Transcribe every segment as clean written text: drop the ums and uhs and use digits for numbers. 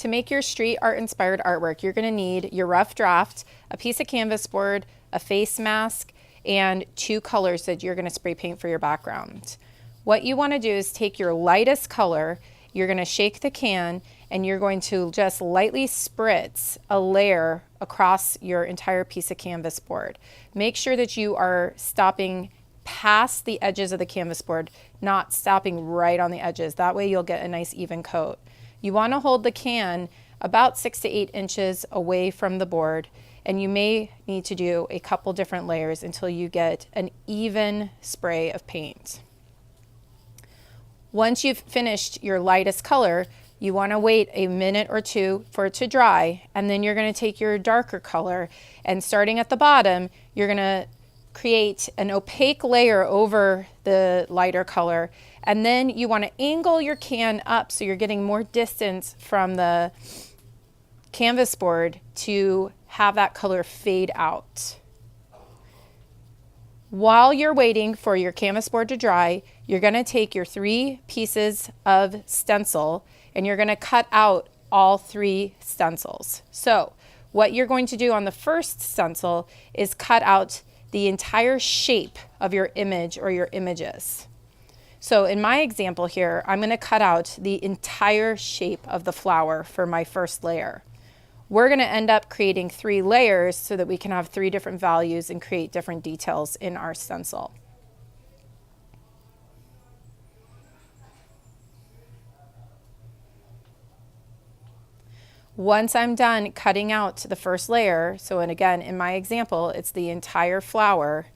To make your street art inspired artwork, you're going to need your rough draft, a piece of canvas board, a face mask, and 2 colors that you're going to spray paint for your background. What you want to do is take your lightest color, you're going to shake the can, and you're going to just lightly spritz a layer across your entire piece of canvas board. Make sure that you are stopping past the edges of the canvas board, not stopping right on the edges. That way you'll get a nice even coat. You want to hold the can about 6 to 8 inches away from the board, and you may need to do a couple different layers until you get an even spray of paint. Once you've finished your lightest color, you want to wait a minute or 2 for it to dry, and then you're going to take your darker color, and starting at the bottom, you're going to create an opaque layer over the lighter color, and then you want to angle your can up so you're getting more distance from the canvas board to have that color fade out. While you're waiting for your canvas board to dry, you're going to take your 3 pieces of stencil and you're going to cut out all 3 stencils. So what you're going to do on the first stencil is cut out the entire shape of your image or your images. So in my example here, I'm going to cut out the entire shape of the flower for my first layer. We're going to end up creating 3 layers so that we can have 3 different values and create different details in our stencil. Once I'm done cutting out the first layer, so and again in my example it's the entire flower,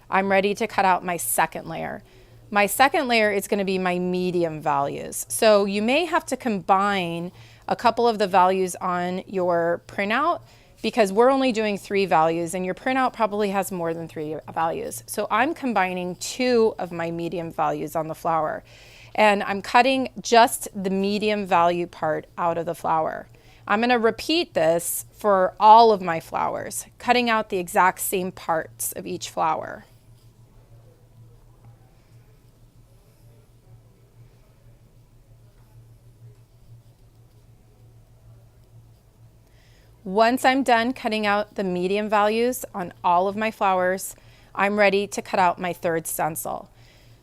I'm ready to cut out my second layer. My second layer is going to be my medium values. So you may have to combine a couple of the values on your printout because we're only doing 3 values and your printout probably has more than 3 values. So I'm combining 2 of my medium values on the flower, and I'm cutting just the medium value part out of the flower. I'm going to repeat this for all of my flowers, cutting out the exact same parts of each flower. Once I'm done cutting out the medium values on all of my flowers, I'm ready to cut out my third stencil.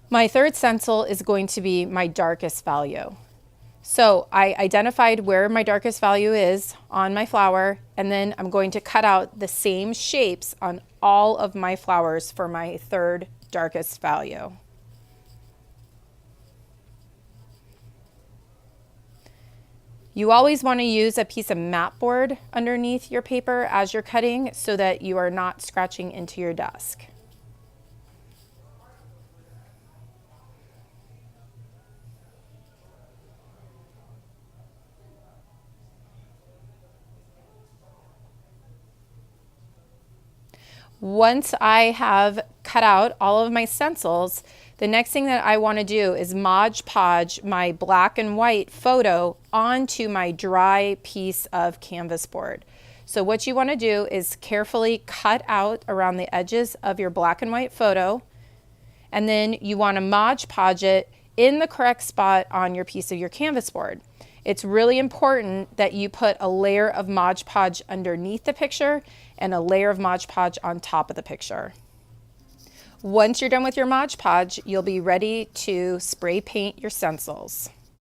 My third stencil is going to be my darkest value. So I identified where my darkest value is on my flower, and then I'm going to cut out the same shapes on all of my flowers for my third darkest value. You always want to use a piece of mat board underneath your paper as you're cutting so that you are not scratching into your desk. Once I have cut out all of my stencils, the next thing that I want to do is Mod Podge my black and white photo onto my dry piece of canvas board. So what you want to do is carefully cut out around the edges of your black and white photo, and then you want to Mod Podge it in the correct spot on your piece of your canvas board. It's really important that you put a layer of Mod Podge underneath the picture and a layer of Mod Podge on top of the picture. Once you're done with your Mod Podge, you'll be ready to spray paint your stencils.